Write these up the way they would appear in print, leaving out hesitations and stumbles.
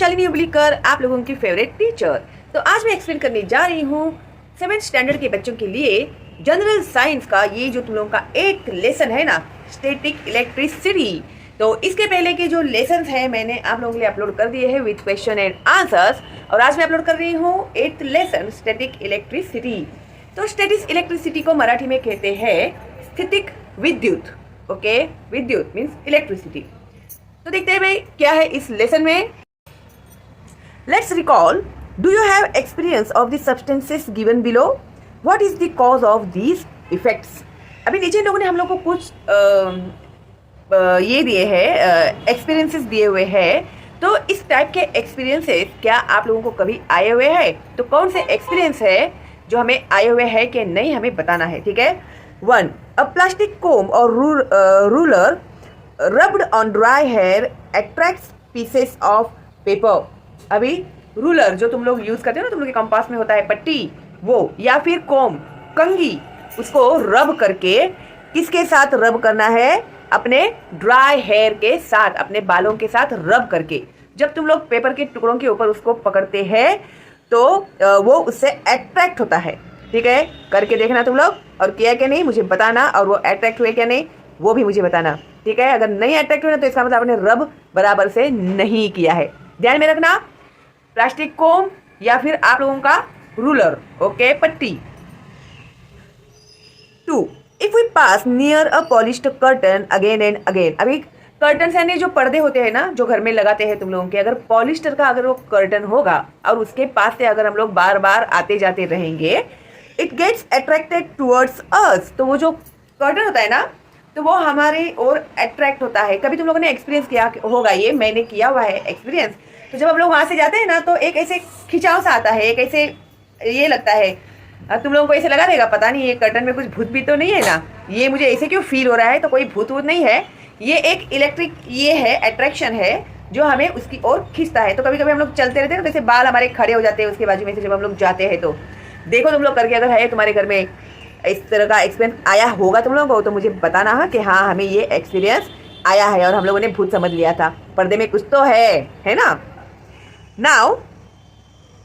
शालिनी उबलीकर, आप लोगों की फेवरेट टीचर। तो आज मैं एक्सप्लेन करने जा रही हूँ 7th स्टैंडर्ड के बच्चों के लिए जनरल साइंस का ये जो तुम लोगों का एक लेसन है ना, स्टैटिक इलेक्ट्रिसिटी। तो इसके पहले के जो लेसन है मैंने आप लोगों के लिए अपलोड कर दिए हैं विद क्वेश्चन एंड आंसर्स, और आज मैं अपलोड कर रही हूँ 8th लेसन स्टैटिक इलेक्ट्रिसिटी। तो स्टैटिक इलेक्ट्रिसिटी को मराठी में कहते हैं स्थितिक विद्युत। ओके, विद्युत मीन्स इलेक्ट्रिसिटी। तो देखते हैं भाई क्या है इस लेसन में। Let's recall, do you have experience of the substances given below? What is the cause of these effects? अभी नीचे लोगों ने हम लोग को कुछ ये दिए हैं, एक्सपीरियंसेस दिए हुए हैं। तो इस टाइप के एक्सपीरियंसेस क्या आप लोगों को कभी आए हुए हैं? तो कौन से एक्सपीरियंस है जो हमें आए हुए हैं कि नहीं, हमें बताना है। ठीक है। 1. अ प्लास्टिक कोम और ruler rubbed on dry hair attracts pieces of paper। अभी रूलर जो तुम लोग यूज करते हो ना, तुम लोग के कंपास में होता है पट्टी, वो, या फिर कोम कंघी, उसको रब करके किसके साथ रब करना है? अपने ड्राई हेयर के साथ, अपने बालों के साथ रब करके। जब तुम लोग पेपर के टुकड़ों के ऊपर उसको पकड़ते हैं तो वो उससे अट्रैक्ट होता है। ठीक है, करके देखना तुम लोग, और किया क्या नहीं मुझे बताना, और वो अट्रैक्ट हुए क्या नहीं वो भी मुझे बताना। ठीक है, अगर नहीं अट्रैक्ट हुए तो इसका मतलब आपने रब बराबर से नहीं किया है। ध्यान में रखना, प्लास्टिक कोम या फिर आप लोगों का रूलर। ओके, पट्टी। 2. If we pass near a polished curtain again and again. अभी कर्टन यानी जो पर्दे होते हैं ना, जो घर में लगाते हैं तुम लोगों के, अगर पॉलिस्टर का अगर वो कर्टन होगा और उसके पास से अगर हम लोग बार बार आते जाते रहेंगे, it gets attracted towards us. तो वो जो कर्टन होता है ना, तो वो हमारे और अट्रैक्ट होता है। कभी तुम लोगों ने एक्सपीरियंस किया होगा, ये मैंने किया हुआ है एक्सपीरियंस। तो जब हम लोग वहाँ से जाते हैं ना, तो एक ऐसे खिंचाव सा आता है, एक ऐसे ये लगता है, तुम लोगों को ऐसे लगा रहेगा पता नहीं ये कर्टन में कुछ भूत भी तो नहीं है ना, ये मुझे ऐसे क्यों फील हो रहा है। तो कोई भूत वूत नहीं है, ये एक इलेक्ट्रिक ये है, अट्रैक्शन है जो हमें उसकी ओर खींचता है। तो कभी कभी हम लोग चलते रहते हैं ना, जैसे बाल हमारे खड़े हो जाते हैं उसके बाजू में से जब हम लोग जाते हैं। तो देखो तुम लोग करके, अगर है तुम्हारे घर में इस तरह का एक्सपीरियंस आया होगा तुम लोगों को, तो मुझे बताना है कि हाँ हमें ये एक्सपीरियंस आया है और हम लोगों ने भूत समझ लिया था, पर्दे में कुछ तो है ना। Now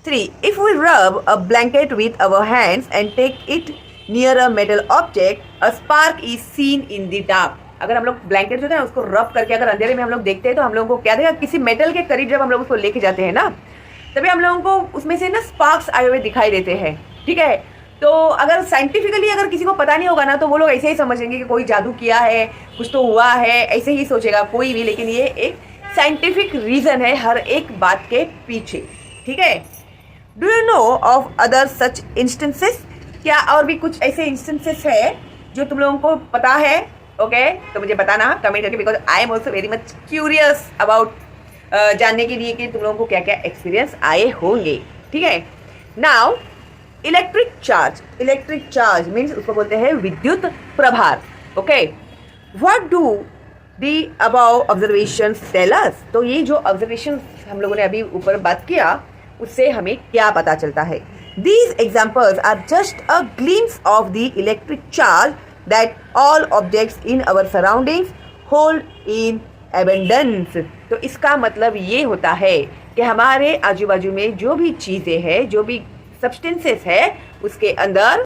3. If we rub a blanket with our hands and take it near a metal object, a spark is seen in the dark. अगर हम लोग ब्लैंकेट जो है ना उसको रब करके अगर अंधेरे में हम लोग देखते हैं, तो हम लोगों को क्या देगा? किसी मेटल के करीब जब हम लोग उसको लेके जाते हैं ना, तभी हम लोगों को उसमें से ना स्पार्क्स आए हुए दिखाई देते हैं। ठीक है, तो अगर साइंटिफिकली अगर किसी को पता नहीं होगा ना, तो वो लोग ऐसे ही समझेंगे कि कोई जादू किया है, कुछ तो हुआ है, ऐसे ही सोचेगा कोई भी। लेकिन ये एक साइंटिफिक रीजन है हर एक बात के पीछे। ठीक है। Do you know of other such instances? क्या और भी कुछ ऐसे इंस्टेंसेस है जो तुम लोगों को पता है? ओके, तो मुझे बताना कमेंट करके, because I am also very much curious about जानने के लिए कि तुम लोगों को क्या क्या एक्सपीरियंस आए होंगे। ठीक है। Now electric charge. Electric charge means उसको बोलते हैं विद्युत प्रभार। Okay, what do the above observation tell us? तो ये जो ऑब्जर्वेशन हम लोगों ने अभी ऊपर बात किया, उससे हमें क्या पता चलता है? These examples are just a glimpse of the electric charge that all objects in our surroundings hold in abundance. तो इसका मतलब ये होता है कि हमारे आजू बाजू में जो भी चीज़ें हैं, जो भी सब्सटेंसेस है, उसके अंदर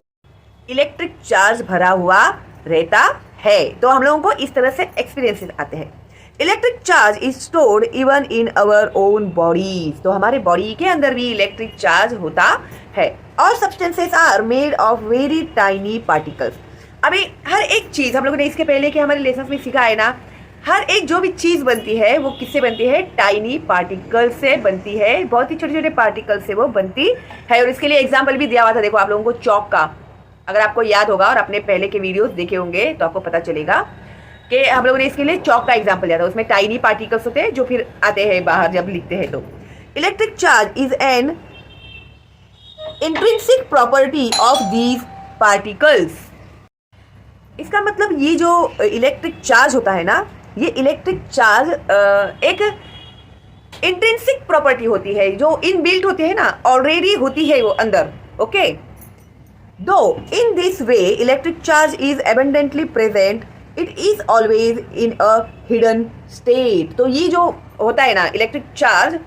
इलेक्ट्रिक चार्ज भरा हुआ रहता है। तो हम लोगों को इस तरह से एक्सपीरियंसेस आते हैं। Electric charge is stored even in our own bodies. तो हमारे बॉडी के अंदर भी इलेक्ट्रिक चार्ज होता है। और substances are made of very tiny particles. अभी हर एक चीज हम लोगों ने इसके पहले के हमारे लेसन में सीखा है ना, हर एक जो भी चीज़ बनती है वो किससे बनती है? टाइनी पार्टिकल से बनती है, बहुत ही छोटे छोटे पार्टिकल से वो बनती है। और इसके लिए एग्जाम्पल भी दिया हुआ था, देखो आप लोगों को चौक का, अगर आपको याद होगा और अपने पहले के वीडियोस देखे होंगे तो आपको पता चलेगा कि हम लोगों ने इसके लिए चौक का एग्जाम्पल दिया था। उसमें टाइनी पार्टिकल्स होते हैं जो फिर आते हैं बाहर जब लिखते हैं। तो electric charge is an intrinsic property of these particles. इसका मतलब ये जो इलेक्ट्रिक चार्ज होता है ना, ये इलेक्ट्रिक चार्ज एक इंट्रिंसिक प्रॉपर्टी होती है, जो इनबिल्ट होती है ना, ऑलरेडी होती है वो अंदर। ओके, दो in this way electric charge is abundantly present, it is always in a hidden state. तो ये जो होता है ना इलेक्ट्रिक चार्ज,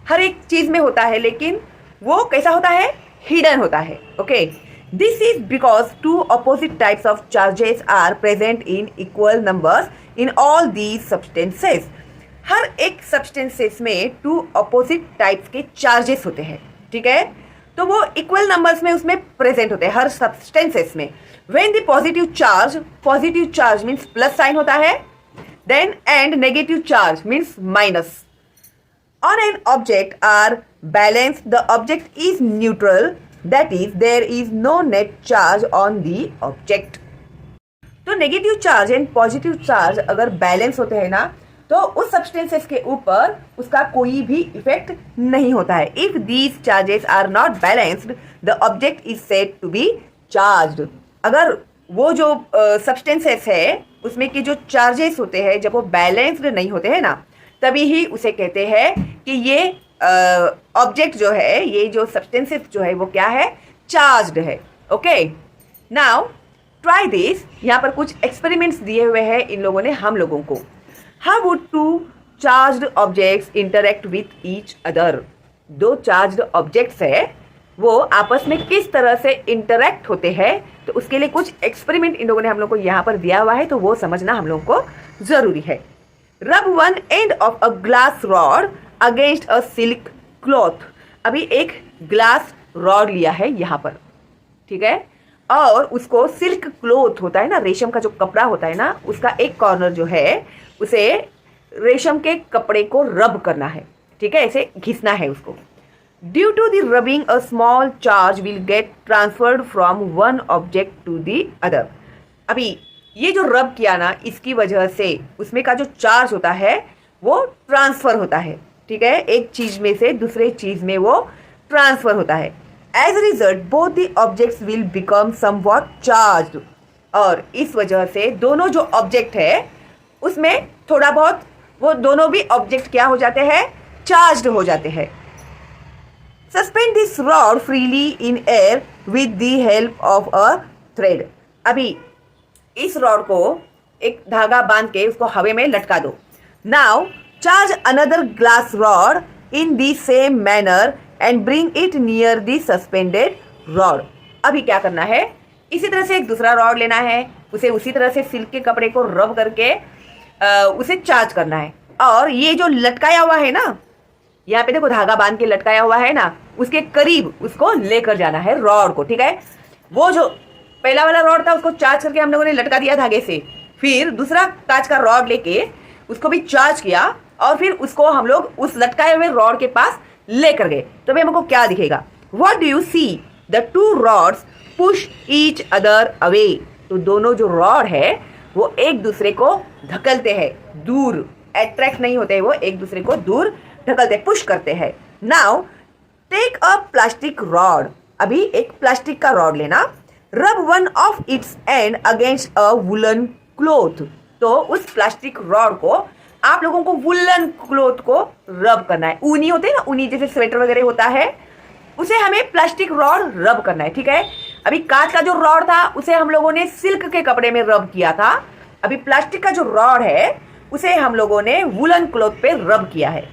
हर एक चीज में होता है, लेकिन वो कैसा होता है, हिडन होता है। Okay, this is because two opposite types of charges are present in equal numbers in all these substances. हर एक सब्सटेंसेस में टू ऑपोजिट टाइप्स के चार्जेस होते हैं, ठीक है, तो वो इक्वल नंबर्स में उसमें प्रेजेंट होते हैं हर सब्सटेंसेस में। When the positive charge means plus sign होता है, then and negative charge means minus. On an object are balance, the object is neutral, that is there is no net charge on the object. तो negative charge and positive charge अगर balance होते हैं ना, तो उस substances के ऊपर उसका कोई भी इफेक्ट नहीं होता है। If these charges are not balanced, the object is said to be charged. अगर वो जो सब्सटेंसेस है उसमें के जो चार्जेस होते हैं जब वो बैलेंस्ड नहीं होते हैं ना, तभी ही उसे कहते हैं कि ये ऑब्जेक्ट जो है, ये जो सब्सटेंसेस जो है वो क्या है, चार्ज्ड है। Okay, now try this. यहाँ पर कुछ एक्सपेरिमेंट्स दिए हुए हैं इन लोगों ने हम लोगों को। How would two charged objects interact with each other. दो चार्ज्ड ऑब्जेक्ट्स है, वो आपस में किस तरह से इंटरेक्ट होते हैं, तो उसके लिए कुछ एक्सपेरिमेंट इन लोगों ने हम लोग को यहाँ पर दिया हुआ है, तो वो समझना हम लोग को जरूरी है। रब one end of a glass rod against a silk cloth. अभी एक ग्लास रॉड लिया है यहाँ पर, ठीक है, और उसको सिल्क क्लॉथ होता है ना, रेशम का जो कपड़ा होता है ना, उसका एक कॉर्नर जो है उसे रेशम के कपड़े को रब करना है, ठीक है, ऐसे घिसना है उसको। Due to the rubbing a small charge will get transferred from one object to the other. अभी ये जो रब किया ना, इसकी वजह से उसमें का जो चार्ज होता है वो ट्रांसफर होता है, ठीक है, एक चीज में से दूसरे चीज में वो ट्रांसफर होता है। As a result both the objects will become somewhat charged. और इस वजह से दोनों जो ऑब्जेक्ट है उसमें थोड़ा बहुत वो दोनों भी ऑब्जेक्ट क्या हो जाते हैं, चार्ज्ड हो जाते हैं। Suspend this rod freely in air with the help of a thread. अभी इस रॉड को एक धागा बांध के उसको हवा में लटका दो। Now charge another glass rod in the same manner and bring it near the suspended rod. अभी क्या करना है, इसी तरह से एक दूसरा रॉड लेना है, उसे उसी तरह से सिल्क के कपड़े को रब करके उसे चार्ज करना है, और ये जो लटकाया हुआ है ना, यहाँ पे देखो धागा बांध के लटकाया हुआ है ना, उसके करीब उसको लेकर जाना है रॉड को, ठीक है। वो जो पहला वाला रॉड था उसको चार्ज करके हम लोगों ने लटका दिया धागे से, फिर दूसरा कांच का रॉड लेके उसको भी चार्ज किया, और फिर उसको हम लोग उस लटकाए हुए रॉड के पास लेकर गए, तो भाई हमको क्या दिखेगा, what do you see, the two rods push each other away. तो दोनों जो रॉड है वो एक दूसरे को धकलते हैं दूर, अट्रैक्ट नहीं होते हैं, वो एक दूसरे को दूर ढकलते, पुश करते हैं। Now take a plastic rod. अभी एक प्लास्टिक का रॉड लेना, rub one of its end against a woollen cloth. तो उस प्लास्टिक रॉड को आप लोगों को वुलन क्लॉथ को रब करना है। ऊनी होते हैं ना, ऊनी जैसे स्वेटर वगैरह होता है, उसे हमें प्लास्टिक रॉड रब करना है, ठीक है। अभी कांच का जो रॉड था उसे हम लोगों ने सिल्क के कपड़े में रब किया था, अभी प्लास्टिक का जो रॉड है उसे हम लोगों ने वुलन क्लॉथ पे रब किया है।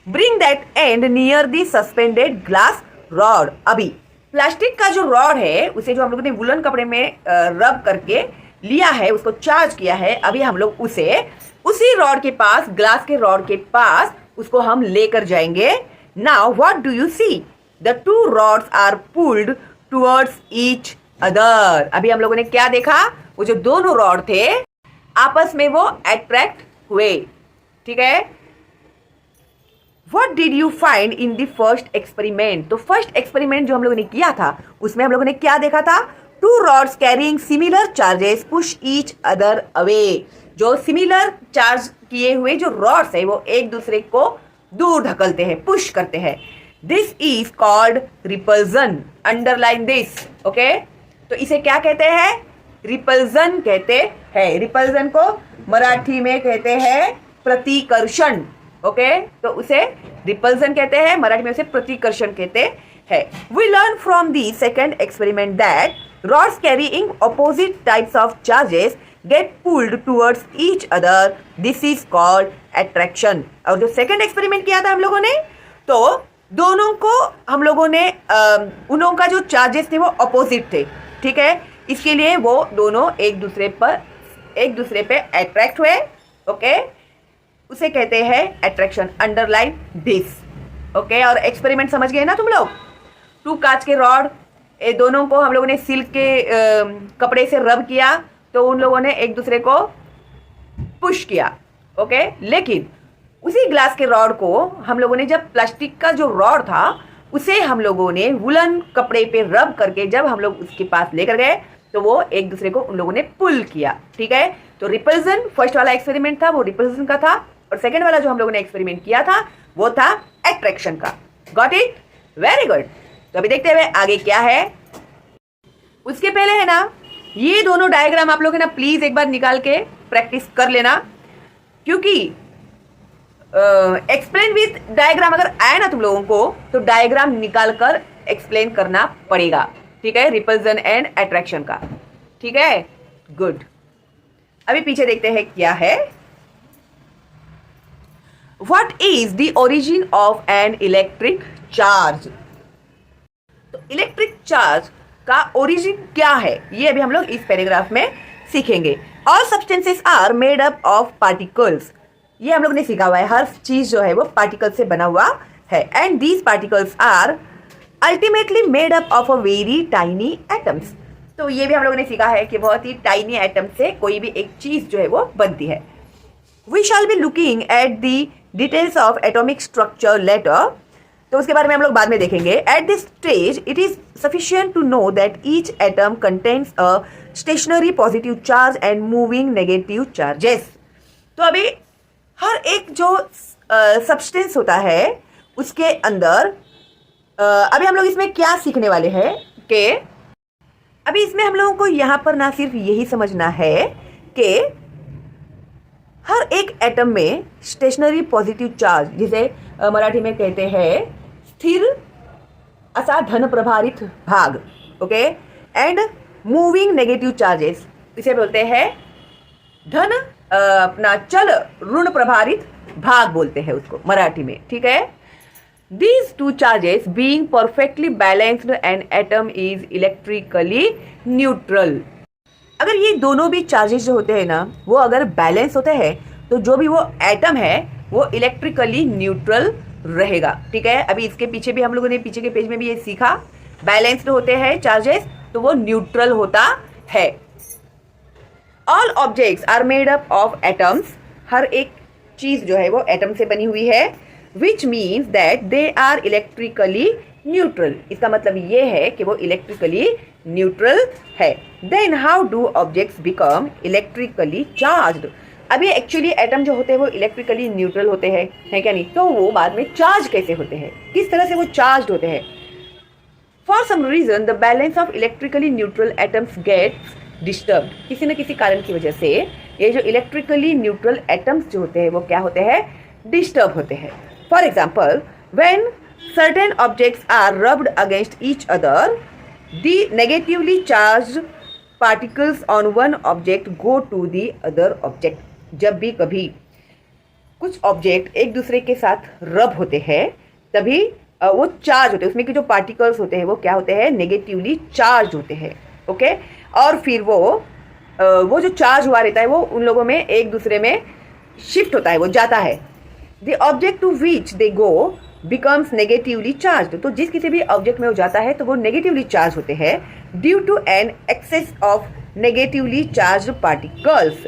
Bring that and near the suspended glass rod. अभी प्लास्टिक का जो रॉड है उसे जो हम लोगों ने वुलन कपड़े में रब करके लिया है, उसको चार्ज किया है, अभी हम लोग उसे उसी रॉड के पास, ग्लास के रॉड के पास उसको हम लेकर जाएंगे। Now what do you see, the two rods are pulled towards each other. अभी हम लोगों ने क्या देखा, वो जो दोनों रॉड थे आपस में वो अट्रैक्ट हुए, ठीक है। What did you find in the first experiment? तो फर्स्ट एक्सपेरिमेंट जो हम लोगों ने किया था उसमें हम लोगों ने क्या देखा था, two rods carrying similar charges push each other away. जो सिमिलर चार्ज किए हुए जो रॉड्स है वो एक दूसरे को दूर ढकलते हैं, पुश करते हैं। This is called repulsion. Underline this, okay. तो इसे क्या कहते हैं, रिपल्जन कहते हैं। रिपल्जन को मराठी में कहते हैं प्रतिकर्षण, ओके। तो उसे रिपल्जन कहते हैं, मराठी में उसे प्रतिकर्षण कहते हैं। We learn from the second experiment that rods carrying opposite types of charges get pulled towards each other. This is called attraction. और जो सेकंड एक्सपेरिमेंट किया था हम लोगों ने, तो दोनों को हम लोगों ने उन लोगों का जो चार्जेस थे वो अपोजिट थे, ठीक है। इसके लिए वो दोनों एक दूसरे पे अट्रैक्ट हुए, ओके। उसे कहते हैं अट्रैक्शन, अंडरलाइन दिस, ओके। और एक्सपेरिमेंट समझ गए ना तुम लोग। 2 कांच के रॉड, ये दोनों को हम लोगों ने सिल्क के कपड़े से रब किया तो उन लोगों ने एक दूसरे को पुश किया, ओके। लेकिन उसी ग्लास के रॉड को हम लोगों ने, जब प्लास्टिक का जो रॉड था उसे हम लोगों ने वुलन कपड़े पे रब करके जब हम लोग उसके पास लेकर गए तो वो एक दूसरे को उन लोगों ने पुल किया, ठीक है। तो रिपल्सन फर्स्ट वाला एक्सपेरिमेंट था वो रिपल्सन का था, और सेकंड वाला जो हम लोगों ने एक्सपेरिमेंट किया था वो था अट्रैक्शन का। Got it? Very good. तो अभी देखते हुए आगे क्या है। उसके पहले है ना, ये दोनों डायग्राम आप लोग है ना प्लीज एक बार निकाल के प्रैक्टिस कर लेना, क्योंकि एक्सप्लेन विथ डायग्राम अगर आए ना तुम लोगों को तो डायग्राम निकाल कर एक्सप्लेन करना पड़ेगा, ठीक है, रिपल्सन एंड अट्रैक्शन का, ठीक है। गुड। अभी पीछे देखते हैं क्या है। What is the origin of an electric charge? तो इलेक्ट्रिक चार्ज का ओरिजिन क्या है ये अभी हम लोग इस पैराग्राफ में सीखेंगे। All substances are made up of particles, ये हम लोग ने सीखा हुआ है, हर चीज जो है वो पार्टिकल से बना हुआ है। And these particles are ultimately made up of a very tiny atoms, तो ये भी हम लोगों ने सीखा है कि बहुत ही टाइनी एटम से कोई भी एक चीज जो है वो बनती है। We shall be looking at the details of atomic structure later, तो उसके बारे में हम लोग बाद में देखेंगे। At this stage it is sufficient to know that each atom contains a stationary positive charge and moving negative charges. तो अभी हर एक जो सब्सटेंस होता है उसके अंदर अभी हम लोग इसमें क्या सीखने वाले हैं कि अभी इसमें हम लोगों को यहाँ पर ना सिर्फ यही समझना है कि हर एक एटम में स्टेशनरी पॉजिटिव चार्ज, जिसे मराठी में कहते हैं स्थिर असा धन प्रभारित भाग, okay, and moving negative charges, इसे बोलते हैं धन अपना चल ऋण प्रभारित भाग बोलते हैं उसको मराठी में, ठीक है। These two charges being perfectly balanced an atom is electrically neutral. अगर ये दोनों भी चार्जेस जो होते हैं ना वो अगर बैलेंस होते हैं तो जो भी वो एटम है वो इलेक्ट्रिकली न्यूट्रल रहेगा, ठीक है। अभी इसके पीछे भी हम लोगों ने पीछे के पेज में भी ये सीखा, बैलेंस्ड होते हैं चार्जेस तो वो न्यूट्रल होता है। All objects are made up of atoms, हर एक चीज जो है वो एटम से बनी हुई है। Which means that they are electrically neutral, इसका मतलब ये है कि वो इलेक्ट्रिकली न्यूट्रल है। Then how do objects become electrically charged? अभी एक्चुअली एटम जो होते हैं वो इलेक्ट्रिकली न्यूट्रल होते हैं, है क्या नहीं? तो वो बाद में चार्ज कैसे होते हैं, किस तरह से वो चार्ज होते हैं? For some reason the balance of electrically neutral atoms gets disturb, किसी न किसी कारण की वजह से ये जो इलेक्ट्रिकली न्यूट्रल एटम्स जो होते हैं वो क्या होते हैं, डिस्टर्ब होते हैं। For example when certain objects are rubbed against each other the negatively charged particles on one object go to the other object. जब भी कभी कुछ ऑब्जेक्ट एक दूसरे के साथ रब होते हैं तभी वो चार्ज होते हैं, उसमें के जो पार्टिकल्स होते हैं वो क्या होते हैं, नेगेटिवली चार्ज होते हैं, ओके। और फिर वो जो चार्ज हुआ रहता है वो उन लोगों में एक दूसरे में शिफ्ट होता है, वो जाता है। The object to which they go becomes negatively charge, तो जिस किसी भी ऑब्जेक्ट में वो जाता है तो वो नेगेटिवली चार्ज होते हैं due to an excess of negatively charge particles.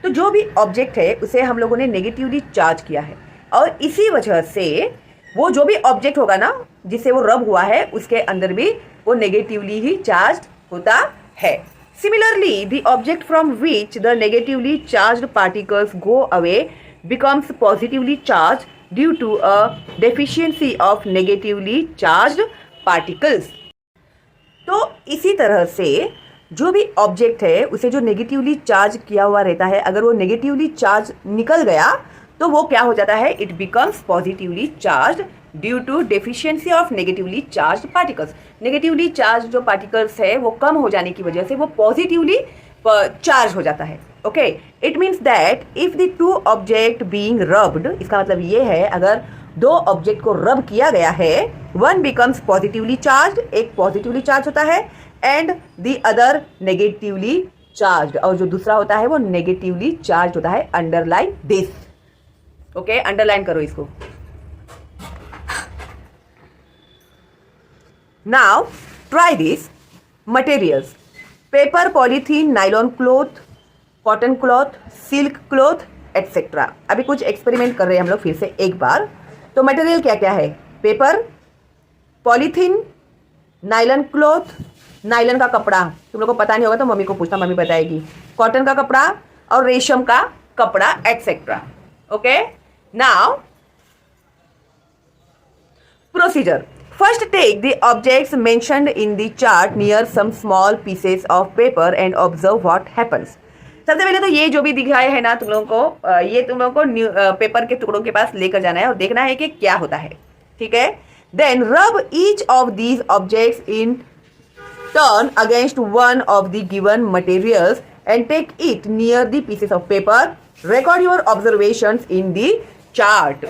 तो जो भी ऑब्जेक्ट है उसे हम लोगों ने नेगेटिवली चार्ज किया है और इसी वजह से वो जो भी ऑब्जेक्ट होगा ना जिससे वो रब हुआ है उसके अंदर भी वो नेगेटिवली ही चार्ज होता है। Similarly the object from which the negatively charged particles go away becomes positively charge due to a deficiency of negatively charged particles. तो इसी तरह से जो भी ऑब्जेक्ट है उसे जो नेगेटिवली चार्ज किया हुआ रहता है, अगर वो नेगेटिवली चार्ज निकल गया तो वो क्या हो जाता है, it becomes positively charge due to deficiency of negatively charge particles. Negatively charge जो पार्टिकल्स है वो कम हो जाने की वजह से वो पॉजिटिवली चार्ज हो जाता है, okay. It means that if the two object being rubbed, इसका मतलब ये है अगर दो ऑब्जेक्ट को रब किया गया है, वन बिकम्स पॉजिटिवली चार्ज, एक पॉजिटिवली चार्ज होता है, and the other negatively charge, और जो दूसरा होता है वो नेगेटिवली चार्ज होता है। अंडरलाइन दिस, ओके, अंडरलाइन करो इसको। Now try this materials, paper, polythene, nylon cloth, cotton cloth, silk cloth etcetera. अभी कुछ एक्सपेरिमेंट कर रहे हैं हम लोग फिर से एक बार। तो मटेरियल क्या क्या है? Paper, polythene, nylon cloth, nylon का कपड़ा, तुम लोग को पता नहीं होगा तो मम्मी को पूछना, मम्मी बताएगी, कॉटन का कपड़ा और रेशम का कपड़ा etcetera. Okay, now procedure. First, take the objects mentioned in the chart near some small pieces of paper and observe what happens. सबसे पहले तो ये जो भी दिखाए है ना तुम लोगों को, ये तुम लोगों को पेपर के टुकड़ों के पास लेकर जाना है और देखना है कि क्या होता है, ठीक है। Then rub each of these objects in turn against one of the given materials and take it near the pieces of paper. Record your observations in the chart.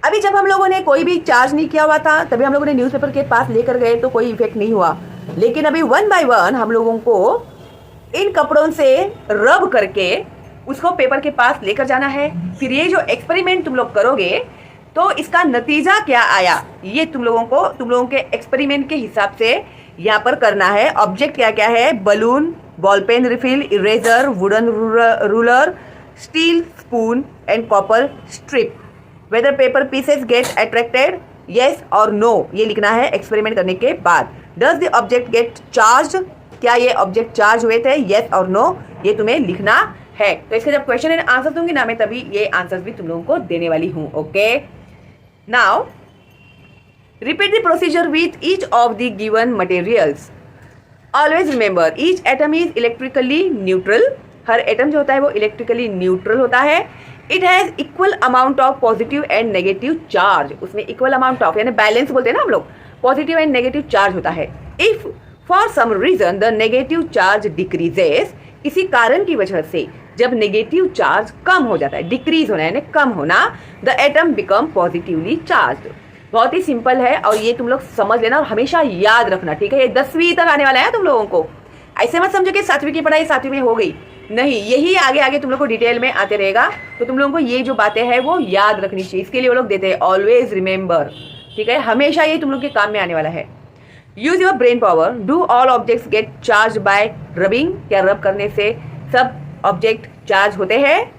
अभी जब हम लोगों ने कोई भी चार्ज नहीं किया हुआ था तभी हम लोगों ने न्यूज़पेपर के पास लेकर गए तो कोई इफेक्ट नहीं हुआ, लेकिन अभी वन बाय वन हम लोगों को इन कपड़ों से रब करके उसको पेपर के पास लेकर जाना है। फिर ये जो एक्सपेरिमेंट तुम लोग करोगे तो इसका नतीजा क्या आया ये तुम लोगों के एक्सपेरिमेंट के हिसाब से यहाँ पर करना है। ऑब्जेक्ट क्या क्या है? Balloon, ball pen refill, eraser, wooden ruler, steel spoon and copper strip. Whether paper pieces get attracted, yes और नो, ये लिखना है एक्सपेरिमेंट करने के बाद। Does the object get charge, क्या ये ऑब्जेक्ट चार्ज हुए थे, येस और नो, ये तुम्हें लिखना है। तो इसके जब क्वेश्चन एंड आंसर दूंगी ना मैं तभी ये आंसर्स भी तुम लोगों को देने वाली हूँ। Okay, now repeat the procedure with each of the given materials. Always remember each atom is electrically neutral, her atom जो होता है वो इलेक्ट्रिकली न्यूट्रल होता है। It has equal amount of positive and negative charge, उसमें equal amount of यानी balance बोलते हैं ना हम लोग, पॉजिटिव एंड नेगेटिव चार्ज होता है। If for some reason the negative charge decreases, किसी कारण की वजह से जब नेगेटिव चार्ज कम हो जाता है, डिक्रीज होना यानी कम होना, the atom become positively charge. बहुत ही सिंपल है और ये तुम लोग समझ लेना और हमेशा याद रखना, ठीक है। ये 10वीं तक आने वाला है तुम लोगों को, ऐसे मत समझो कि 7वीं की पढ़ाई 7वीं में हो गई, नहीं, यही आगे आगे तुम लोग को डिटेल में आते रहेगा। तो तुम लोगों को ये जो बातें हैं वो याद रखनी चाहिए, इसके लिए वो लोग देते हैं ऑलवेज रिमेंबर, ठीक है। हमेशा ये तुम लोग के काम में आने वाला है। Use your brain power, do all objects gate charge by rubbing, क्या रब करने से सब ऑब्जेक्ट चार्ज होते हैं?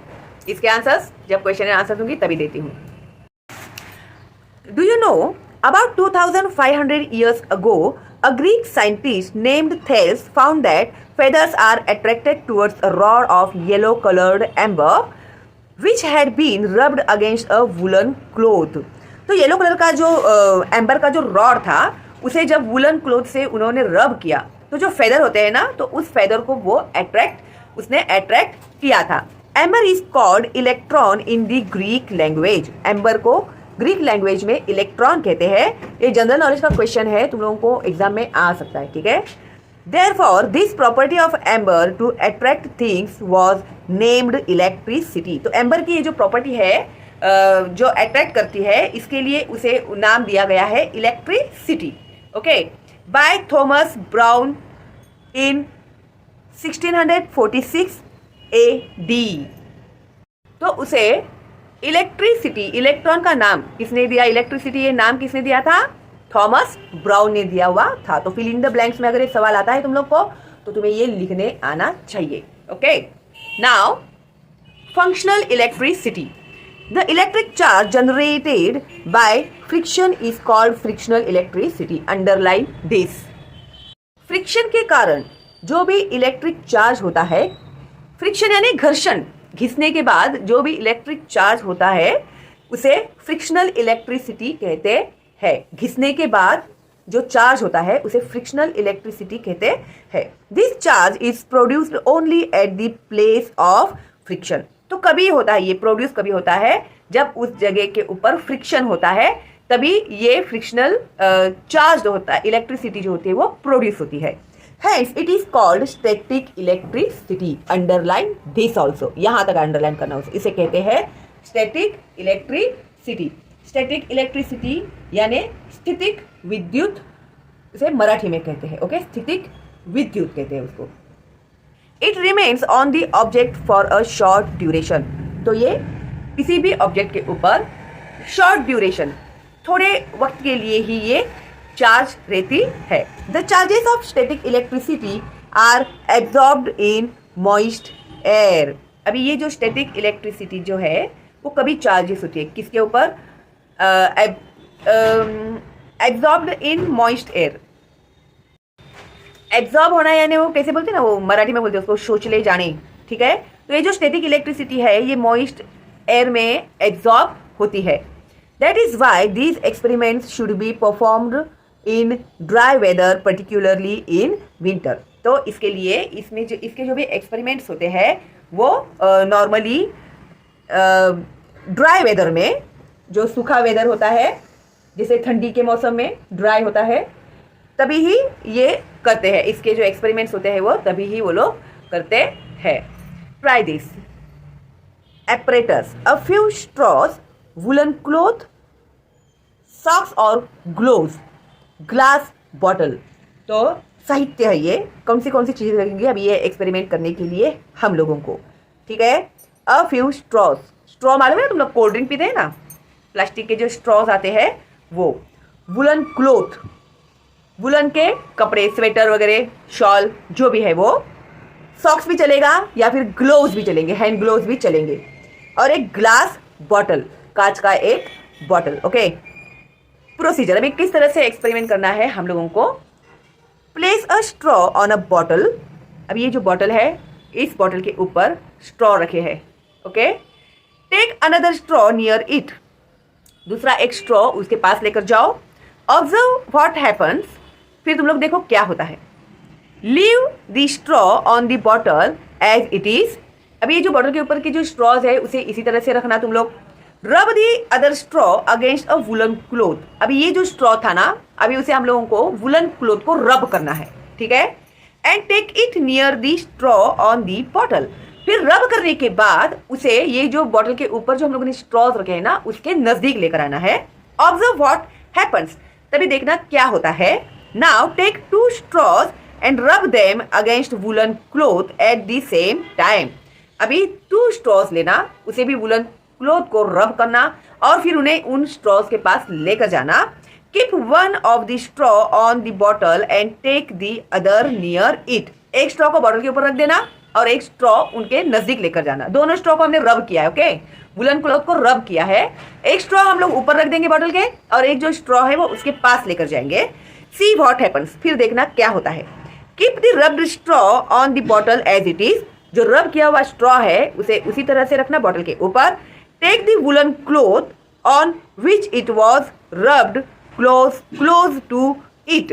इसके आंसर्स जब क्वेश्चन एंड आंसर दूंगी तभी देती हूँ। Do you know about 2500 years ago a Greek scientist named Thales found that feathers are attracted towards a rod of yellow colored amber which had been rubbed against a woolen cloth। तो yellow colour का जो amber का जो rod था उसे जब woollen cloth से उन्होंने रब किया तो जो फेदर होते हैं ना, तो उस फेदर को वो उसने अट्रैक्ट किया था। Amber is called electron in the Greek language, amber को ग्रीक लैंग्वेज में इलेक्ट्रॉन कहते हैं। ये जनरल नॉलेज का क्वेश्चन है, तुम लोगों को एग्जाम में आ सकता है, ठीक है। Therefore, this property of amber to attract things was named electricity। तो एम्बर की ये जो प्रॉपर्टी है जो अट्रैक्ट करती है, इसके लिए उसे नाम दिया गया है electricity. Okay, by Thomas brown in 1646 AD। तो उसे इलेक्ट्रिसिटी, इलेक्ट्रॉन का नाम किसने दिया? इलेक्ट्रिसिटी ये नाम किसने दिया था? थॉमस ब्राउन ने दिया हुआ था। तो फिल इन द ब्लैंक्स में अगर एक सवाल आता है तुम लोग को तो तुम्हें ये लिखने आना चाहिए। Okay, now functional electricity. The electric charge generated by friction is called frictional electricity. Underline this. Friction के कारण जो भी इलेक्ट्रिक चार्ज होता है, फ्रिक्शन यानी घर्षण, घिसने के बाद जो भी इलेक्ट्रिक चार्ज होता है उसे फ्रिक्शनल इलेक्ट्रिसिटी कहते हैं। घिसने के बाद जो चार्ज होता है उसे फ्रिक्शनल इलेक्ट्रिसिटी कहते हैं। This charge is produced only at the place of friction. तो कभी होता है, ये प्रोड्यूस कभी होता है जब उस जगह के ऊपर फ्रिक्शन होता है, तभी ये फ्रिक्शनल चार्ज होता है, इलेक्ट्रिसिटी जो होती है वो प्रोड्यूस होती है। Hence, it is called static electricity. Underline this also. यहाँ तक अंडरलाइन करना, इसे कहते हैं स्टैटिक इलेक्ट्रिसिटी। स्टैटिक इलेक्ट्रिसिटी यानी स्थितिक विद्युत, इसे मराठी में कहते हैं। ओके, स्थितिक विद्युत कहते हैं उसको। It remains on the object for a short duration. तो ये किसी भी ऑब्जेक्ट के ऊपर शॉर्ट ड्यूरेशन, थोड़े वक्त के लिए ही ये चार्ज रहती है। The charges of static electricity are absorbed in moist air. अभी ये जो स्टैटिक इलेक्ट्रिसिटी जो है वो कभी चार्जेस होती है किसके ऊपर? Absorbed in moist air. Absorb होना यानी वो कैसे बोलते हैं ना, वो मराठी में बोलते हैं उसको सोचले जाने। ठीक है, तो ये जो स्टैटिक इलेक्ट्रिसिटी है ये मॉइस्ट एयर में एब्जॉर्ब होती है। That is why these experiments should be performed in dry weather, particularly in winter. तो इसके लिए इसमें जो इसके जो भी एक्सपेरिमेंट्स होते हैं वो नॉर्मली ड्राई वेदर में, जो सूखा वेदर होता है जैसे ठंडी के मौसम में ड्राई होता है, तभी ही ये करते हैं। इसके जो एक्सपेरिमेंट्स होते हैं वो तभी ही वो लोग करते हैं। Try this apparatus, a few straws, woolen cloth, socks और gloves, ग्लास बॉटल। तो साहित्य है ये। कौन सी चीज़ें लगेंगी अभी ये एक्सपेरिमेंट करने के लिए हम लोगों को? ठीक है, अ फ्यू स्ट्रॉज। स्ट्रॉ मालूम है तुम लोग, कोल्ड ड्रिंक पीते हैं ना, प्लास्टिक के जो स्ट्रॉज आते हैं वो। वुलन क्लोथ, वुलन के कपड़े, स्वेटर वगैरह, शॉल जो भी है वो। सॉक्स भी चलेगा या फिर ग्लोव्स भी चलेंगे, हैंड ग्लोव्स भी चलेंगे। और एक ग्लास बॉटल, कांच का एक बॉटल। ओके, प्रोसीजर अभी किस तरह से एक्सपेरिमेंट करना है हम लोगों को? Place a straw on a bottle. अब ये जो बॉटल है इस बॉटल के ऊपर स्ट्रॉ रखे हैं। Okay, take another straw near it. दूसरा एक स्ट्रॉ उसके पास लेकर जाओ। Observe what happens. फिर तुम लोग देखो क्या होता है। Leave the straw on the bottle as it is. अभी ये जो बॉटल के ऊपर की जो स्ट्रॉज है उसे इसी तरह से रखना तुम लोग। रब the other straw against a woollen cloth. अभी ये जो स्ट्रॉ था ना, अभी उसे हम लोगों को वुलन क्लोथ को रब करना है। ठीक है, and take it near the straw on the bottle. फिर रब करने के बाद उसे ये जो बॉटल के ऊपर जो हम लोगों ने स्ट्रॉज रखे हैं ना उसके नजदीक लेकर आना है। Observe what happens. तभी देखना क्या होता है। Now take two straws and rub them against woollen cloth at the same time. अभी 2 स्ट्रॉज लेना, उसे भी वुलन क्लोथ को रब करना और फिर उन्हें उन स्ट्रॉज के पास लेकर जाना। Keep one of the straw on the bottle and take the other near it. एक स्ट्रॉ को बॉटल के ऊपर रख देना और एक स्ट्रॉ उनके नजदीक लेकर जाना। दोनों स्ट्रॉ को हमने रब किया है। ओके, वुलन क्लॉथ को रब किया है। एक स्ट्रॉ हम लोग ऊपर रख देंगे बॉटल के और एक जो स्ट्रॉ है वो उसके पास लेकर जाएंगे। See what happens. फिर देखना क्या होता है। Keep the rubbed straw on the bottle as it is. जो रब किया हुआ स्ट्रॉ है उसे उसी तरह से रखना बॉटल के ऊपर। Take the woollen cloth on which it was rubbed close to it.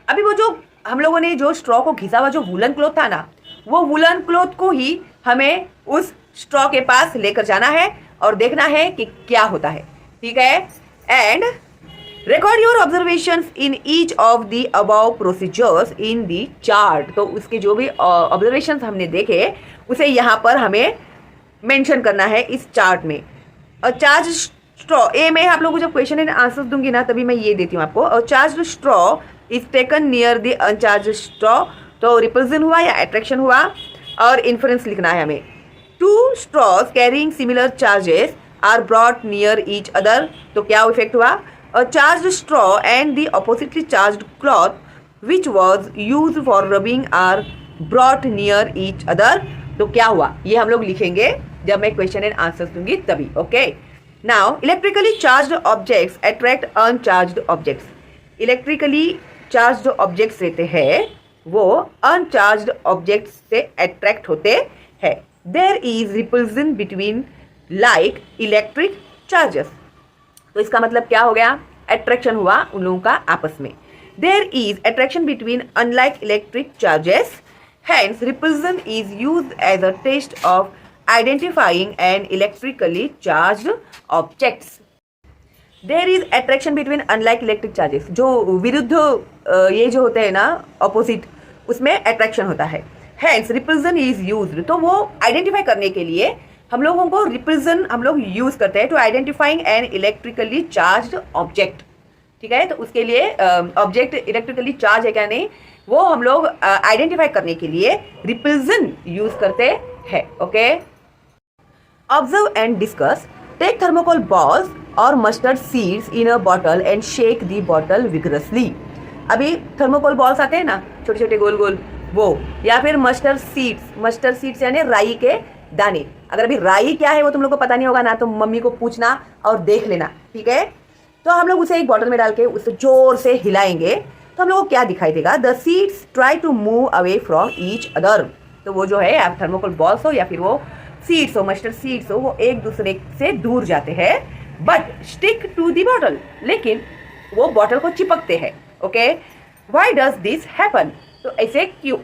अभी वो जो हम लोगों ने जो स्ट्रॉ को घिसा हुआ जो वुलन क्लॉथ था ना, वो वुलन क्लॉथ को ही हमें उस स्ट्रॉ के पास लेकर जाना है और देखना है कि क्या होता है। ठीक है, and record your observations in each of the above procedures in the chart. तो उसके जो भी ऑब्जर्वेशंस हमने देखे उसे यहाँ पर हमें मेंशन करना है इस चार्ट में। और चार्ज स्ट्रॉ ए में आप लोगों को जब क्वेश्चन एंड आंसर दूंगी ना तभी मैं ये देती हूँ आपको। और charge straw is taken near the अनचार्ज straw. तो रिपल्जन हुआ या अट्रैक्शन हुआ और इन्फ्लुएंस लिखना है हमें। 2 straws carrying similar charges are brought near each other. तो क्या इफेक्ट हुआ? A charged straw and the oppositely charged cloth which was used for rubbing are brought near each other. तो क्या हुआ ये हम लोग लिखेंगे जब मैं क्वेश्चन एंड आंसर्स दूंगी तभी। Okay, now electrically charged objects attract uncharged objects. Electrically charged objects रहते हैं वो अनचार्ज्ड ऑब्जेक्ट्स से अट्रैक्ट होते हैं। There is repulsion between like electric charges. तो इसका मतलब क्या हो गया? अट्रैक्शन हुआ उन लोगों का आपस में। There is attraction between unlike electric charges, hence repulsion is used as a test of identifying an electrically charged objects. There is attraction between unlike electric charges. जो विरुद्ध ये जो होते हैं ना ऑपोजिट, उसमें अट्रैक्शन होता है। Hence repulsion is used. तो वो आइडेंटिफाई करने के लिए हम लोगों को रिप्रेजेंट हम लोग यूज करते हैं to identifying an electrically charge object. ठीक है, तो उसके लिए ऑब्जेक्ट इलेक्ट्रिकली चार्ज है क्या नहीं, वो हम लोग आइडेंटिफाई करने के लिए रिप्रेजेंट यूज करते हैं। Okay, observe and discuss. Take thermocol balls और mustard seeds in a bottle and shake the bottle vigorously. अभी थर्मोकोल बॉल्स आते हैं ना, छोटे छोटे गोल गोल, वो, या फिर मस्टर्ड सीड्स यानी राई के दाने। अगर अभी राई क्या है वो तुम लोग को पता नहीं होगा ना, तो मम्मी को पूछना और देख लेना। ठीक है, तो हम लोग उसे एक बॉटल में डाल के उसे जोर से हिलाएंगे तो हम लोग को क्या दिखाई देगा, the seeds try to move away from each other. तो वो जो है आप थर्मोकोल बॉल्स हो या फिर वो सीड्स हो, मस्टर्ड सीड्स हो, वो एक दूसरे से दूर जाते हैं, but stick to the bottle, लेकिन वो बॉटल को चिपकते हैं। Okay, why does this happen, तो ऐसे क्यों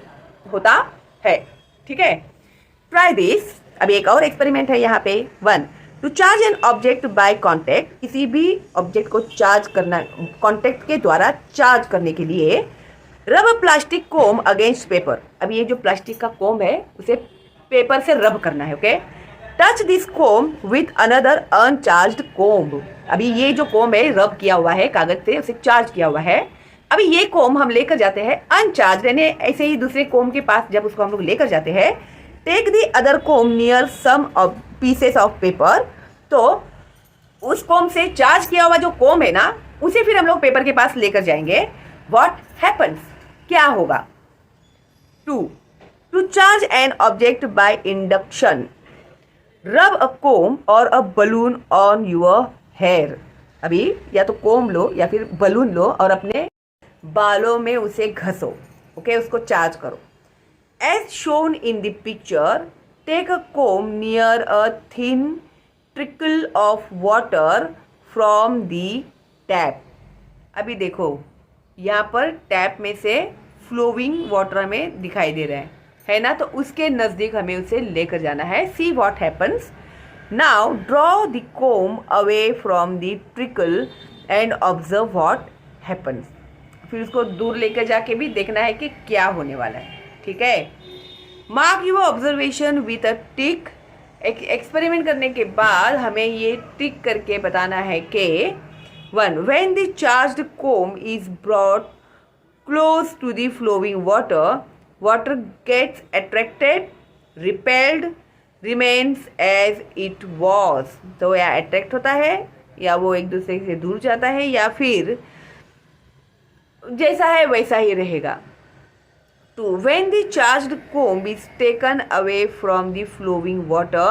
होता है। ठीक है, ट्राई दिस। अभी एक और एक्सपेरिमेंट है यहाँ पे। 1, to charge an object by contact. किसी भी ऑब्जेक्ट को चार्ज करना, कॉन्टेक्ट के द्वारा चार्ज करने के लिए रब प्लास्टिक कोम अगेंस्ट पेपर। अभी ये जो प्लास्टिक का कोम है उसे पेपर से रब करना है। Okay, touch this comb with another uncharged comb. अभी ये जो कोम है रब किया हुआ है कागज से, उसे चार्ज किया हुआ है। अभी ये कोम हम लेकर जाते हैं अनचार्ज, यानी ऐसे ही दूसरे कोम के पास जब उसको हम लोग लेकर जाते हैं, take the other comb near some pieces of paper. तो उस कोम से चार्ज किया हुआ जो कोम है ना, उसे फिर हम लोग पेपर के पास लेकर जाएंगे। व्हाट हैपन्स, क्या होगा। 2, to charge an object by induction. Rub a comb और a balloon on your hair. अभी या तो कोम लो या फिर बलून लो और अपने बालों में उसे घसो। ओके, उसको चार्ज करो। As shown in the picture, take a comb near a thin trickle of water from the tap. अभी देखो यहाँ पर टैप में से फ्लोइंग वाटर में दिखाई दे रहा है ना, तो उसके नज़दीक हमें उसे लेकर जाना है। See what happens. Now draw the comb away from the trickle and observe what happens. फिर उसको दूर लेकर जाके भी देखना है कि क्या होने वाला है। ठीक है, mark your observation with a tick. Experiment करने के बाद हमें ये टिक करके बताना है कि 1, when the charged comb is brought close to the flowing water, water gets attracted, repelled, remains as it was. तो या अट्रैक्ट होता है या वो एक दूसरे से दूर जाता है या फिर जैसा है वैसा ही रहेगा। 2, when the charged comb is taken away from the flowing water,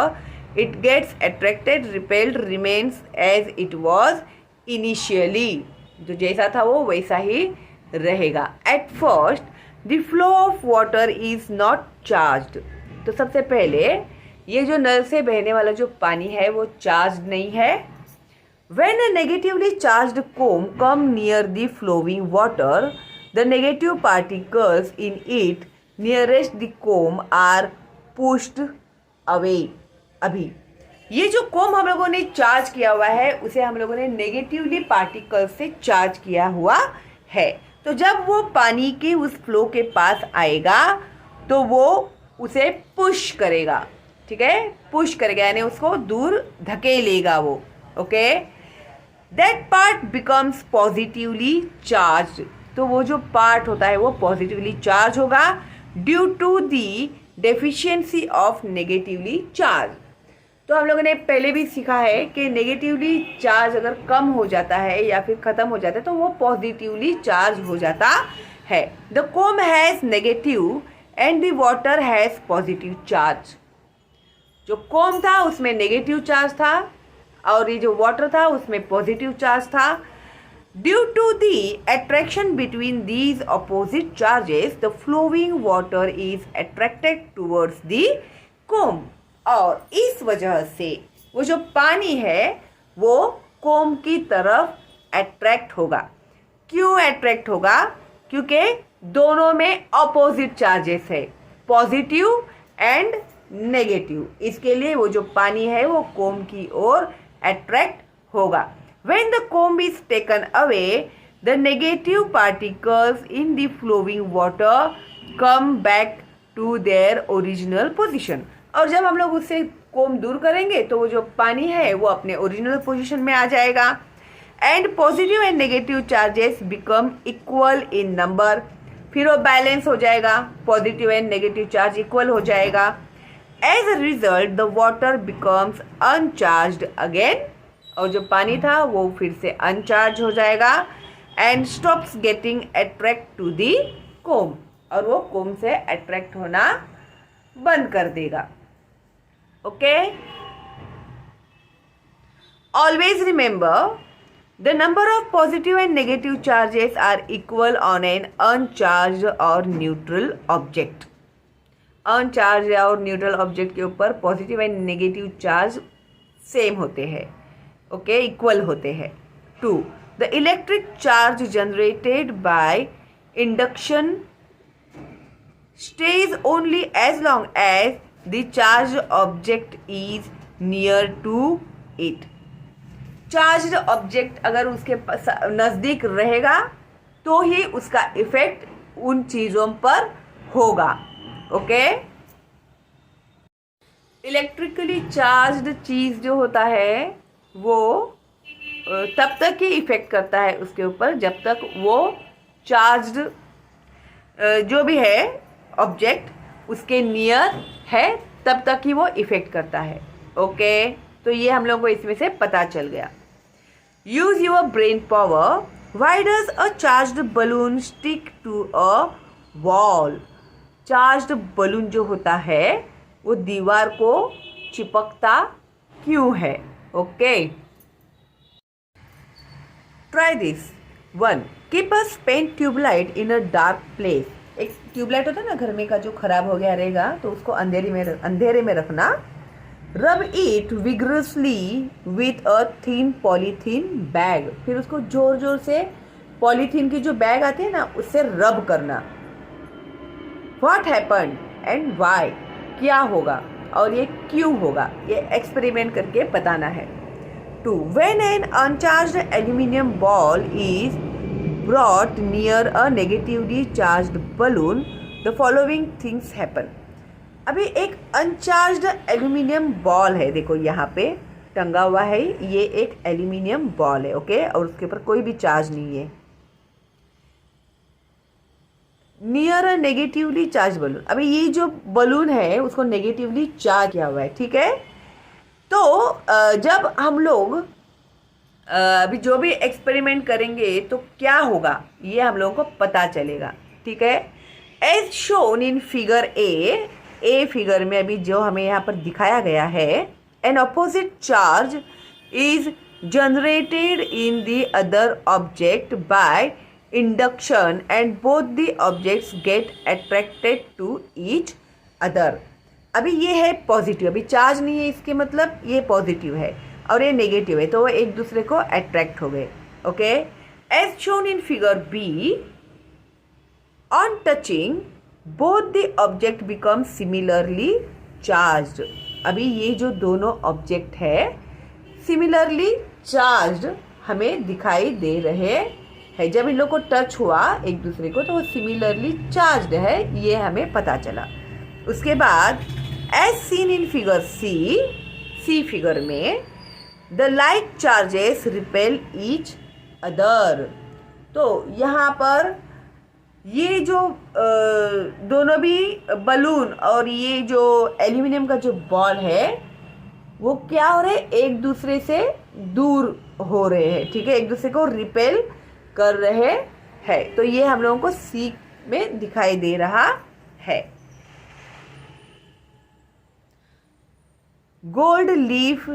it gets attracted, repelled, remains as it was initially. जो जैसा था वो वैसा ही रहेगा। At first, the flow of water is not charged. तो सबसे पहले ये जो नल से बहने वाला जो पानी है वो चार्ज नहीं है। When a negatively charged comb comes near the flowing water, the negative particles in it nearest the comb are pushed away. अभी ये जो कोम हम लोगों ने चार्ज किया हुआ है उसे हम लोगों ने नेगेटिवली पार्टिकल से चार्ज किया हुआ है। तो जब वो पानी के उस फ्लो के पास आएगा तो वो उसे पुश करेगा। ठीक है, पुश करेगा यानी उसको दूर धकेलेगा वो। Okay, that part becomes positively charge. तो वो जो पार्ट होता है वो पॉजिटिवली चार्ज होगा due to the deficiency of negatively charge. तो हम लोगों ने पहले भी सीखा है कि नेगेटिवली चार्ज अगर कम हो जाता है या फिर ख़त्म हो जाता है तो वो पॉजिटिवली चार्ज हो जाता है। The comb has negative and the water has positive charge. जो कोम था उसमें नेगेटिव चार्ज था और ये जो वाटर था उसमें पॉजिटिव चार्ज था। Due to the attraction between these opposite charges the flowing water is attracted towards the comb. और इस वजह से वो जो पानी है वो कोम की तरफ अट्रैक्ट होगा। क्यों अट्रैक्ट होगा? क्योंकि दोनों में अपोजिट चार्जेस है, पॉजिटिव एंड नेगेटिव। इसके लिए वो जो पानी है वो कोम की ओर अट्रैक्ट होगा। When the comb is taken away, the negative particles in the flowing water come back to their original position. और जब हम लोग उससे कोम दूर करेंगे तो वो जो पानी है वो अपने ओरिजिनल पोजीशन में आ जाएगा। And positive and negative charges become equal in number, फिर वो बैलेंस हो जाएगा, positive and negative charge equal हो जाएगा। As a result the water becomes uncharged again, और जो पानी था वो फिर से अनचार्ज हो जाएगा। And stops getting attract to the comb, और वो कोम से अट्रैक्ट होना बंद कर देगा। Okay, always remember the number of positive and negative charges are equal on an uncharged or neutral object. अनचार्ज और न्यूट्रल ऑब्जेक्ट के ऊपर positive and negative charge same होते हैं, ओके, इक्वल होते हैं। 2. The electric charge generated by induction stays only as long as the charged object is near to it. Charged object अगर उसके नज़दीक रहेगा तो ही उसका इफेक्ट उन चीज़ों पर होगा। ओके, इलेक्ट्रिकली चार्ज्ड चीज़ जो होता है वो तब तक ही इफेक्ट करता है उसके ऊपर जब तक वो चार्ज्ड जो भी है ऑब्जेक्ट उसके नियर है, तब तक ही वो इफेक्ट करता है। ओके, तो ये हम लोगों को इसमें से पता चल गया। Use your brain power, why does a charged balloon stick to a wall. Charged balloon जो होता है वो दीवार को चिपकता क्यों है? Okay, try this. 1. Keep a spent tubelight in a dark place. एक ट्यूबलाइट होता है ना घर में का, जो खराब हो गया रहेगा तो उसको अंधेरे में रखना। Rub it vigorously with a thin polythene bag, फिर उसको जोर जोर से पॉलीथीन की जो बैग आती है ना उससे रब करना। व्हाट हैपन्ड एंड वाई, क्या होगा और ये क्यों होगा, ये एक्सपेरिमेंट करके बताना है। 2. When an uncharged aluminium ball is brought near a negatively charged balloon the following things happen. अभी एक अनचार्ज्ड एल्यूमिनियम बॉल है, देखो यहाँ पे टंगा हुआ है, ये एक एल्यूमिनियम बॉल है, ओके, और उसके ऊपर कोई भी चार्ज नहीं है। Near a negatively charge balloon, अभी ये जो बलून है उसको नेगेटिवली चार्ज किया हुआ है, ठीक है। तो जब हम लोग अभी जो भी एक्सपेरिमेंट करेंगे तो क्या होगा ये हम लोगों को पता चलेगा, ठीक है। As shown in figure A figure में अभी जो हमें यहाँ पर दिखाया गया है, an opposite charge is generated in the other object by induction and both the objects get attracted to each other. अभी ये है पॉजिटिव, अभी चार्ज नहीं है, इसके मतलब ये पॉजिटिव है और ये नेगेटिव है, तो वो एक दूसरे को अट्रैक्ट हो गए। Okay, as shown in figure B, on touching both the object become similarly charged. अभी ये जो दोनों ऑब्जेक्ट है सिमिलरली चार्ज्ड हमें दिखाई दे रहे हैं। जब इन लोग को टच हुआ एक दूसरे को तो वो सिमिलरली चार्ज्ड है, ये हमें पता चला। उसके बाद as seen in figure C figure में the like charges repel each other. तो यहाँ पर ये जो दोनों भी बलून और ये जो एल्यूमिनियम का जो बॉल है वो क्या हो रहे हैं, एक दूसरे से दूर हो रहे हैं, ठीक है, एक दूसरे को रिपेल कर रहे हैं। तो ये हम लोगों को सी में दिखाई दे रहा है। Gold leaf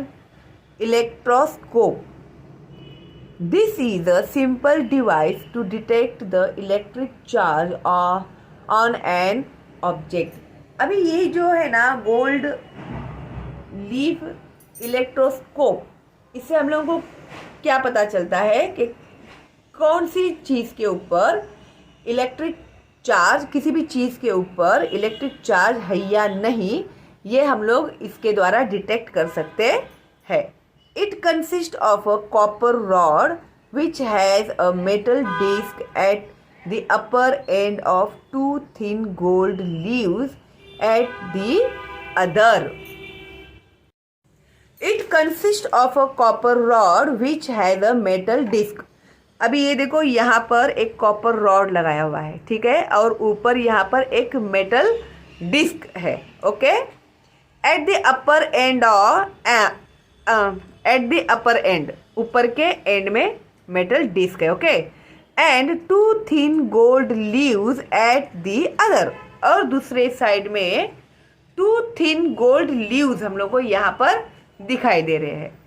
electroscope, this is a simple device to detect the electric charge on an object। अभी ये जो है ना गोल्ड लीफ इलेक्ट्रोस्कोप, इससे हम लोगों को क्या पता चलता है कि कौन सी चीज़ के ऊपर इलेक्ट्रिक चार्ज, किसी भी चीज़ के ऊपर इलेक्ट्रिक चार्ज है या नहीं, ये हम लोग इसके द्वारा डिटेक्ट कर सकते हैं। It consists of a copper rod which has a metal disc at the upper end of two thin gold leaves at the other। It consist of a copper rod which has a metal disc. अभी ये देखो यहाँ पर एक copper rod लगाया हुआ है, ठीक है, और ऊपर यहाँ पर एक मेटल डिस्क है। Okay, at the upper end at the upper end, ऊपर के एंड में मेटल डिस्क है। Okay, and two thin gold leaves at the other, और दूसरे साइड में टू थिन गोल्ड लीव्स हम लोग को यहाँ पर दिखाई दे रहे हैं।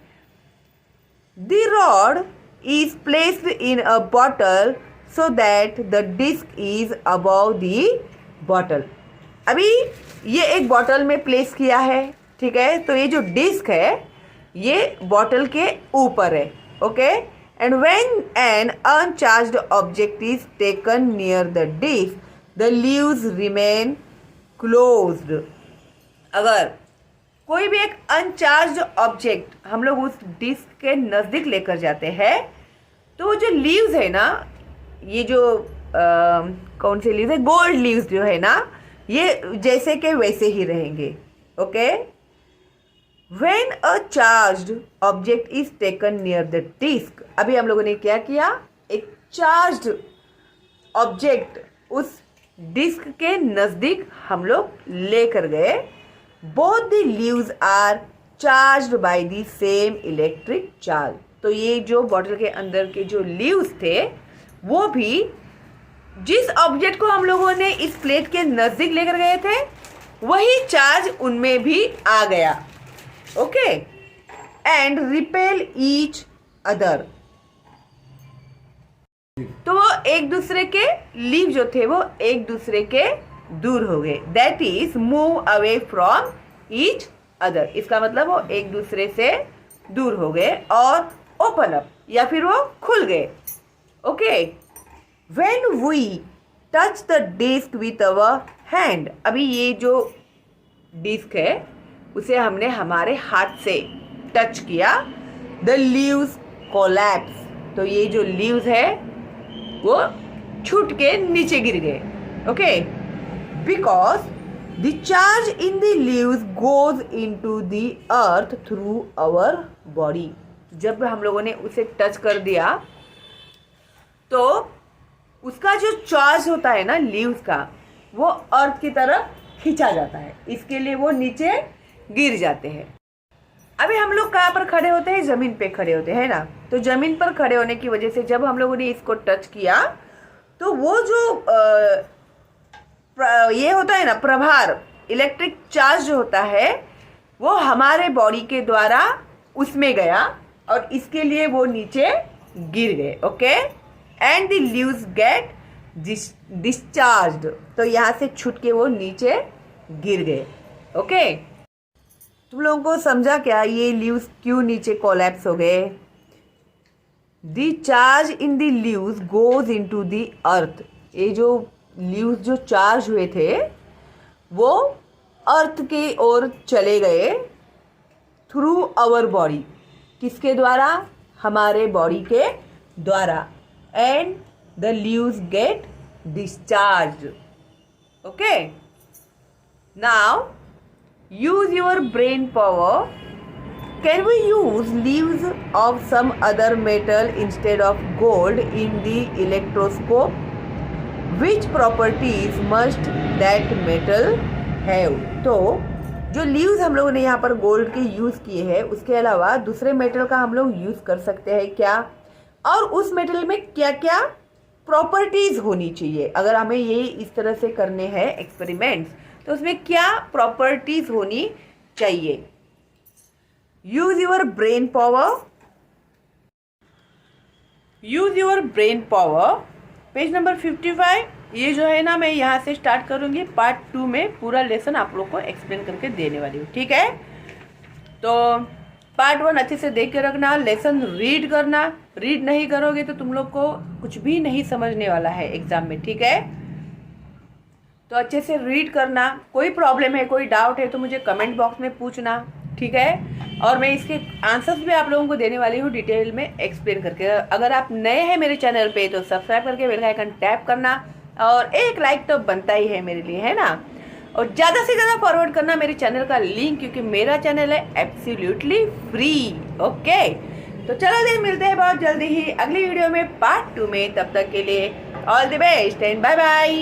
The rod is placed in a bottle so that the disc is above the bottle. अभी ये एक बॉटल में प्लेस किया है, ठीक है, तो ये जो डिस्क है ये बॉटल के ऊपर है। Okay, and when an uncharged object is taken near the disc the leaves remain closed. अगर कोई भी एक अनचार्ज्ड ऑब्जेक्ट हम लोग उस डिस्क के नज़दीक लेकर जाते हैं तो जो लीव्स है ना, ये जो कौन से लीव्स है, गोल्ड लीव्स जो है ना, ये जैसे के वैसे ही रहेंगे। Okay, when a charged object is taken near the disc, अभी हम लोगों ने क्या किया, एक चार्ज्ड ऑब्जेक्ट उस डिस्क के नज़दीक हम लोग लेकर गए। Both the leaves are charged by the same electric charge. तो ये जो बॉटल के अंदर के जो लीव्स थे वो भी जिस ऑब्जेक्ट को हम लोगों ने इस प्लेट के नज़दीक लेकर गए थे वही चार्ज उनमें भी आ गया। Okay, and repel each other, तो वो एक दूसरे के लीव जो थे वो एक दूसरे के दूर हो गए। That is move away from each other, इसका मतलब वो एक दूसरे से दूर हो गए और ओपन अप, या फिर वो खुल गए। Okay, when we touch the disc with our hand, अभी ये जो डिस्क है उसे हमने हमारे हाथ से टच किया, द लीव्स कोलैप्स, तो ये जो लीव्स है वो छूट के नीचे गिर गए। Okay, because the charge in the leaves goes into the earth through our body. जब हम लोगों ने उसे टच कर दिया तो उसका जो चार्ज होता है ना लीव्स का, वो अर्थ की तरफ खींचा जाता है, इसके लिए वो नीचे गिर जाते हैं। अभी हम लोग कहाँ पर खड़े होते हैं, जमीन पे खड़े होते हैं ना, तो जमीन पर खड़े होने की वजह से जब हम लोगों ने इसको टच किया तो वो जो ये होता है ना प्रभार, इलेक्ट्रिक चार्ज जो होता है वो हमारे बॉडी के द्वारा उसमें गया और इसके लिए वो नीचे गिर गए। Okay, and the leaves gate discharged, तो यहाँ से छूट के वो नीचे गिर गए। ओके, तुम लोगों को समझा क्या ये लीव्स क्यों नीचे कोलैप्स हो गए? The charge in the leaves goes into the अर्थ, ये जो लीव्स जो चार्ज हुए थे वो अर्थ की ओर चले गए थ्रू आवर बॉडी, किसके द्वारा, हमारे बॉडी के द्वारा, and the leaves gate discharge. Okay, now use your brain power. Can we use leaves of some other metal instead of gold in the electroscope? Which properties must that metal have? तो जो leaves हम लोगों ने यहाँ पर gold के use किए हैं उसके अलावा दूसरे मेटल का हम लोग यूज़ कर सकते हैं क्या, और उस मेटल में क्या क्या प्रॉपर्टीज़ होनी चाहिए। अगर हमें ये इस तरह से करने हैं एक्सपेरिमेंट्स तो उसमें क्या प्रॉपर्टीज होनी चाहिए। Use your brain power, use your brain power, page number 55। ये जो है ना मैं यहाँ से स्टार्ट करूँगी, पार्ट 2 में पूरा लेसन आप लोग को एक्सप्लेन करके देने वाली हूँ, ठीक है। तो पार्ट 1 अच्छे से देख के रखना, लेसन रीड करना, रीड नहीं करोगे तो तुम लोग को कुछ भी नहीं समझने वाला है एग्जाम में, ठीक है। तो अच्छे से रीड करना, कोई प्रॉब्लम है कोई डाउट है तो मुझे कमेंट बॉक्स में पूछना, ठीक है। और मैं इसके आंसर्स भी आप लोगों को देने वाली हूँ डिटेल में एक्सप्लेन करके। अगर आप नए हैं मेरे चैनल पे तो सब्सक्राइब करके बेल आइकन टैप करना, और एक लाइक तो बनता ही है मेरे लिए, है ना। और ज़्यादा से ज़्यादा फॉरवर्ड करना मेरे चैनल का लिंक, क्योंकि मेरा चैनल है एब्सोल्युटली फ्री। ओके, तो चलो देर मिलते हैं बहुत जल्दी ही अगली वीडियो में पार्ट 2 में। तब तक के लिए all the best and bye bye.